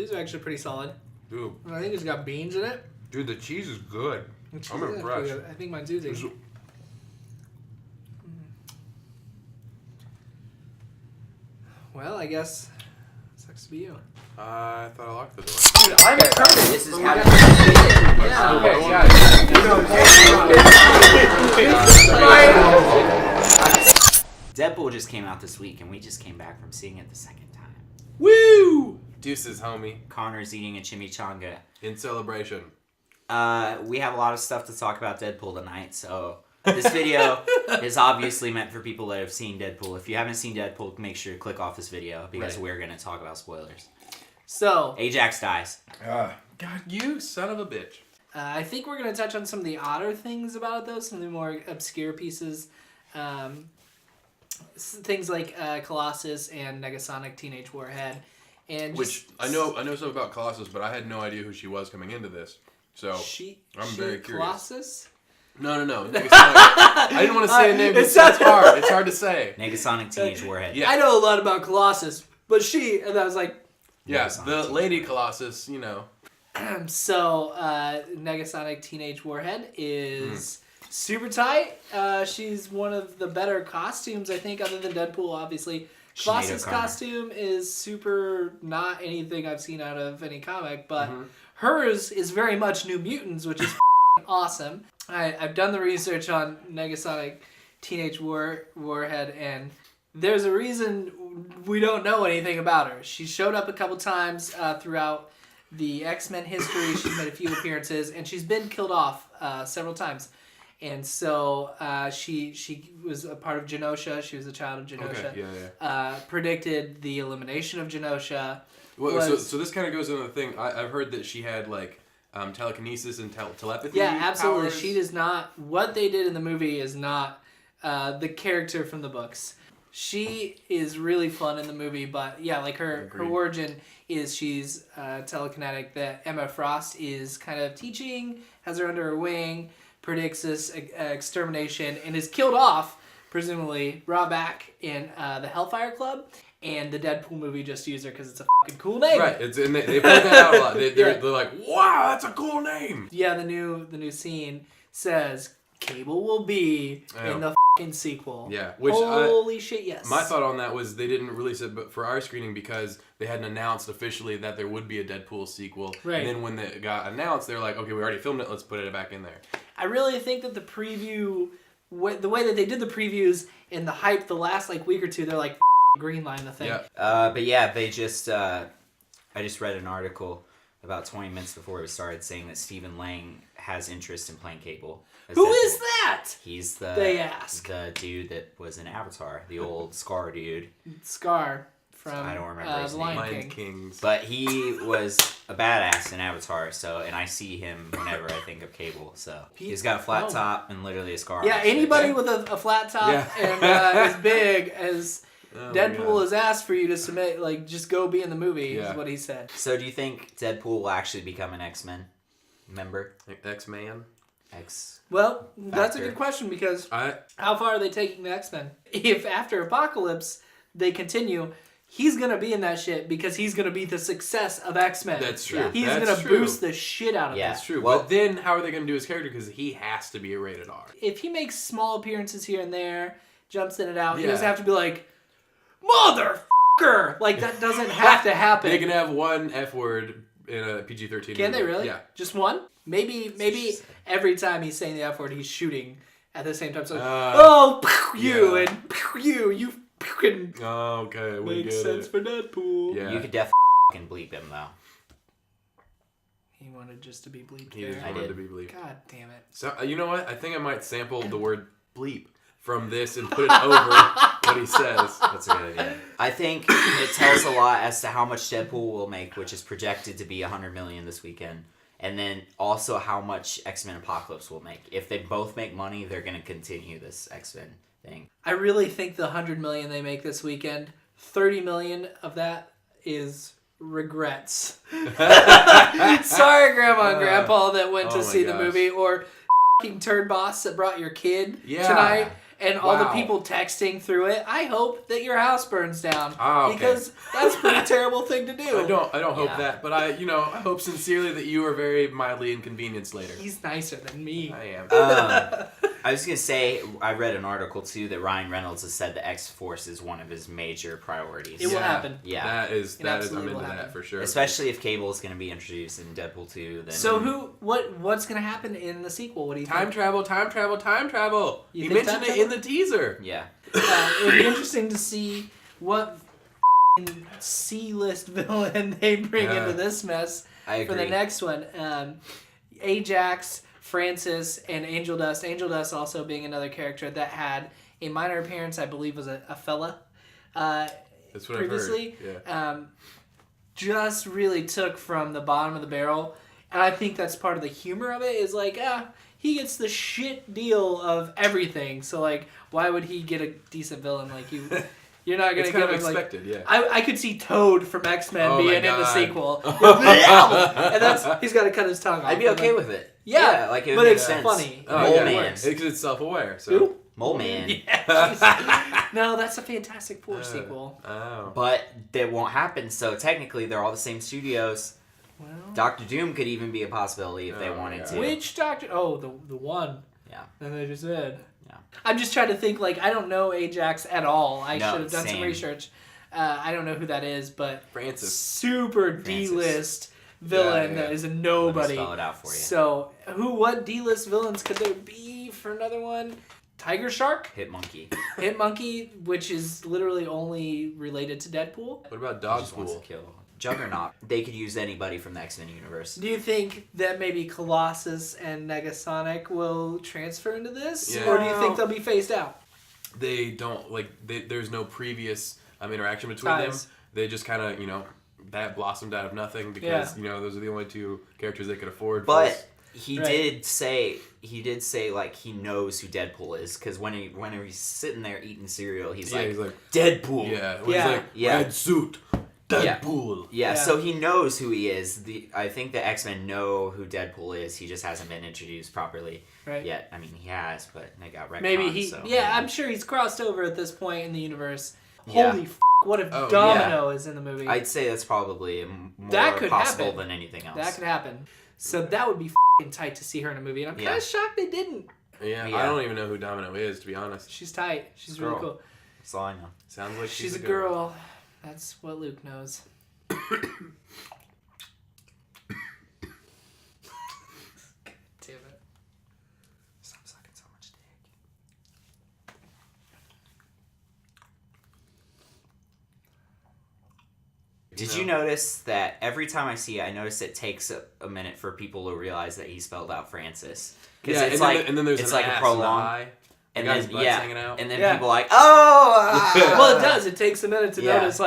These are actually pretty solid. Dude. I think it's got beans in it. Dude, the cheese is good. I'm impressed. I think mine's oozing. Well, I guess sucks to be you. I thought I locked the door. Dude, I'm excited. This is how Deadpool just came out this week, and we just came back from seeing it the second time. Woo! Deuces, homie. Connor's eating a chimichanga. In celebration. We have a lot of stuff to talk about Deadpool tonight, so this video is obviously meant for people that have seen Deadpool. If you haven't seen Deadpool, make sure to click off this video because we're going to talk about spoilers. So, Ajax dies. God, you son of a bitch. I think we're going to touch on some of the odder things about it, though, some of the more obscure pieces. Things like Colossus and Negasonic Teenage Warhead. And which, I know something about Colossus, but I had no idea who she was coming into this. So, I'm very curious. Colossus? No. Negasonic. I didn't want to say a name because it's hard. It's hard to say. Negasonic Teenage Warhead. Yeah. I know a lot about Colossus, but and I was like... Yeah, the Lady Colossus, you know. So, Negasonic Teenage Warhead is super tight. She's one of the better costumes, I think, other than Deadpool, obviously. Colossus' costume is super not anything I've seen out of any comic, but hers is very much New Mutants, which is awesome. I've done the research on Negasonic Teenage Warhead, and there's a reason we don't know anything about her. She showed up a couple times throughout the X-Men history. She's made a few appearances, and she's been killed off several times. And so she was a part of Genosha. She was a child of Genosha. Okay, yeah. Predicted the elimination of Genosha. Well, so this kind of goes into the thing. I've heard that she had like telekinesis and telepathy. Yeah, absolutely. Powers. She does not. What they did in the movie is not the character from the books. She is really fun in the movie, but yeah, like her origin is she's telekinetic. That Emma Frost is kind of teaching, has her under her wing, predicts this extermination, and is killed off, presumably brought back in the Hellfire Club. And the Deadpool movie just used her because it's a fucking cool name. Right, and they point that out a lot. They're like, wow, that's a cool name. Yeah, the new scene says Cable will be in the fucking sequel. Yeah, holy shit, yes. My thought on that was they didn't release it but for our screening because they hadn't announced officially that there would be a Deadpool sequel. Right. And then when it got announced, they were like, okay, we already filmed it, let's put it back in there. I really think that the preview, the way that they did the previews and the hype the last week or two, they're like, green line the thing. Yeah. But yeah, they just, I just read an article about 20 minutes before we started saying that Stephen Lang has interest in playing Cable. Who is that? He's the dude that was in Avatar, the old Scar dude. Scar from I don't remember his name. Lion King. But he was a badass in Avatar, and I see him whenever I think of Cable. So he's got a flat top and literally a scar. Yeah, anybody with a flat top and as big as Deadpool has asked for you to submit, just go be in the movie, is what he said. So do you think Deadpool will actually become an X-Men member? X-Man? Well, that's a good question because how far are they taking the X-Men? If after Apocalypse they continue, he's going to be in that shit because he's going to be the success of X-Men. That's true. He's going to boost the shit out of it. That's true. Well, but then how are they going to do his character? Because he has to be a rated R. If he makes small appearances here and there, jumps in and out, he doesn't have to be like, motherfucker! That doesn't have to happen. They can have one F word in a PG-13 Can they really? Yeah. Just one? Maybe every time he's saying the F word, he's shooting at the same time. So, you fucking... Oh, okay, we makes sense for Deadpool. Yeah. You could definitely fucking bleep him, though. He wanted just to be bleeped He there. wanted to be bleeped. God damn it. So, you know what? I think I might sample the word bleep from this and put it over what he says. That's a good idea. I think it tells a lot as to how much Deadpool will make, which is projected to be $100 million this weekend. And then also how much X-Men Apocalypse will make. If they both make money, they're going to continue this X-Men thing. I really think the $100 million they make this weekend, $30 million of that is regrets. Sorry, Grandma and Grandpa that went to see the movie, or fucking turd boss that brought your kid tonight and all the people texting through it. I hope that your house burns down because that's a pretty terrible thing to do. I don't hope that, but I hope sincerely that you are very mildly inconvenienced later. He's nicer than me. I am. I was gonna say, I read an article too that Ryan Reynolds has said the X-Force is one of his major priorities. It will happen. Yeah, that is I'm into that for sure. Especially if Cable is gonna be introduced in Deadpool 2. Then so what's gonna happen in the sequel? What do you think? Time travel. He mentioned it in the teaser. Yeah. It would be interesting to see what C-list villain they bring into this mess for the next one. Ajax, Francis, and Angel Dust. Angel Dust also being another character that had a minor appearance, I believe, was a fella. That's what previously. I've heard. Yeah. Just really took from the bottom of the barrel, and I think that's part of the humor of it. Is like, he gets the shit deal of everything. So like, why would he get a decent villain like you? You're not gonna give him expected, like. I could see Toad from X-Men being in the sequel, and he's got to cut his tongue off. I'd be okay with it. Yeah, like it but make it's sense. funny. Mole Man. Because it's self-aware. So. Who? Mole Man. Yeah, no, that's a Fantastic Four sequel. Oh. But that won't happen. So technically, they're all the same studios. Well, Doctor Doom could even be a possibility if they wanted to. Which Doctor? Oh, the one. Yeah. That they just said. Yeah. I'm just trying to think. Like, I don't know Ajax at all. I should have done same. some research. I don't know who that is, but Francis. Super D-list villain that is a nobody. Let me spell it out for you. So, what D-list villains could there be for another one? Tiger Shark? Hit Monkey. Hit Monkey, which is literally only related to Deadpool. What about Just wants to Dogpool? kill. Juggernaut. They could use anybody from the X-Men universe. Do you think that maybe Colossus and Negasonic will transfer into this? Yeah. Or do you think they'll be phased out? They don't, there's no previous interaction between them. They just kind of, that blossomed out of nothing because, those are the only two characters they could afford. But he did say like he knows who Deadpool is because when he's sitting there eating cereal, he's like Deadpool. Yeah. He's like, red suit. Deadpool. Yeah, so he knows who he is. I think the X-Men know who Deadpool is. He just hasn't been introduced properly yet. I mean, he has, but they got retconned. Maybe I'm sure he's crossed over at this point in the universe. Yeah. Holy what if Domino is in the movie? I'd say that's probably more possible than anything else. That could happen. So that would be tight to see her in a movie, and I'm kind of shocked they didn't. Yeah, I don't even know who Domino is, to be honest. She's tight. She's really cool. That's all I know. Sounds like she's a girl. That's what Luke knows. God damn it. Stop sucking so much dick. Did you notice that every time I see it, I notice it takes a minute for people to realize that he spelled out Francis? Because and then there's it's an like a prolong. eye. And then hanging out. And then people are like, well, it does. It takes a minute to notice,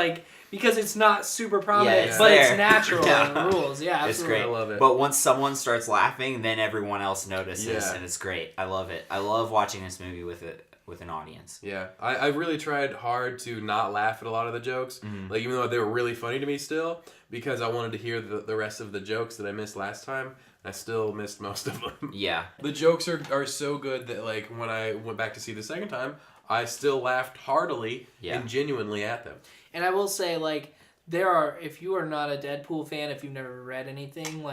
because it's not super prominent, but it's natural in the rules. Yeah, absolutely. It's great. I love it. But once someone starts laughing, then everyone else notices, and it's great. I love it. I love watching this movie with an audience. Yeah, I really tried hard to not laugh at a lot of the jokes, even though they were really funny to me still, because I wanted to hear the rest of the jokes that I missed last time. I still missed most of them. Yeah. The jokes are so good that when I went back to see the second time, I still laughed heartily and genuinely at them. And I will say, if you are not a Deadpool fan, if you've never read anything,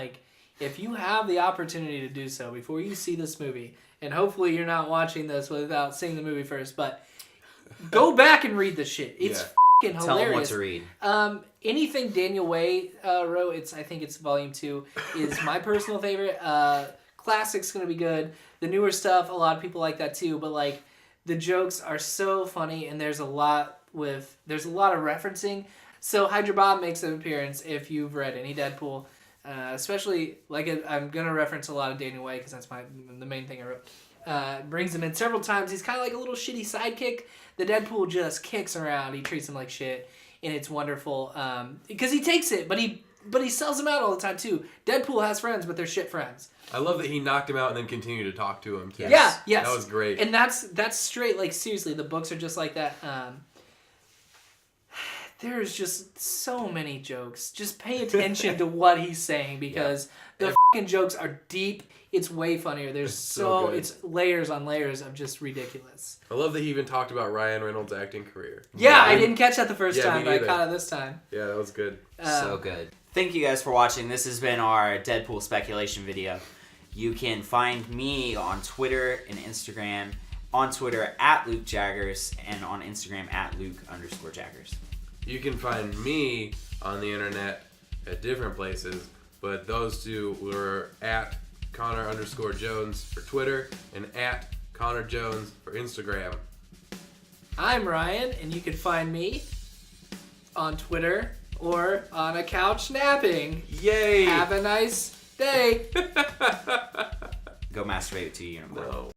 if you have the opportunity to do so before you see this movie, and hopefully you're not watching this without seeing the movie first, but go back and read the shit. It's fucking hilarious. Tell them what to read. Anything Daniel Way wrote, I think it's volume 2, is my personal favorite. Classic's gonna be good. The newer stuff, a lot of people like that too, but the jokes are so funny, and there's a lot of referencing. So Hydra Bob makes an appearance if you've read any Deadpool, especially I'm gonna reference a lot of Daniel Way because that's the main thing I wrote. Brings him in several times. He's kind of like a little shitty sidekick. The Deadpool just kicks around. He treats him like shit, and it's wonderful because he takes it, but he sells him out all the time too. Deadpool has friends, but they're shit friends. I love that he knocked him out and then continued to talk to him too. Yeah, yes. That was great. And that's straight. Seriously, the books are just like that. there's just so many jokes. Just pay attention to what he's saying because the fucking jokes are deep. It's way funnier. There's so it's layers on layers of just ridiculous. I love that he even talked about Ryan Reynolds' acting career. Yeah, I didn't catch that the first time, but I caught it this time. Yeah, that was good. So good. Thank you guys for watching. This has been our Deadpool speculation video. You can find me on Twitter and Instagram. On Twitter at Luke Jaggers and on Instagram at Luke_Jaggers. You can find me on the internet at different places, but those two were at Connor_Jones for Twitter and at Connor Jones for Instagram. I'm Ryan, and you can find me on Twitter or on a couch napping. Yay! Have a nice day. Go masturbate with 2 unicorns. No.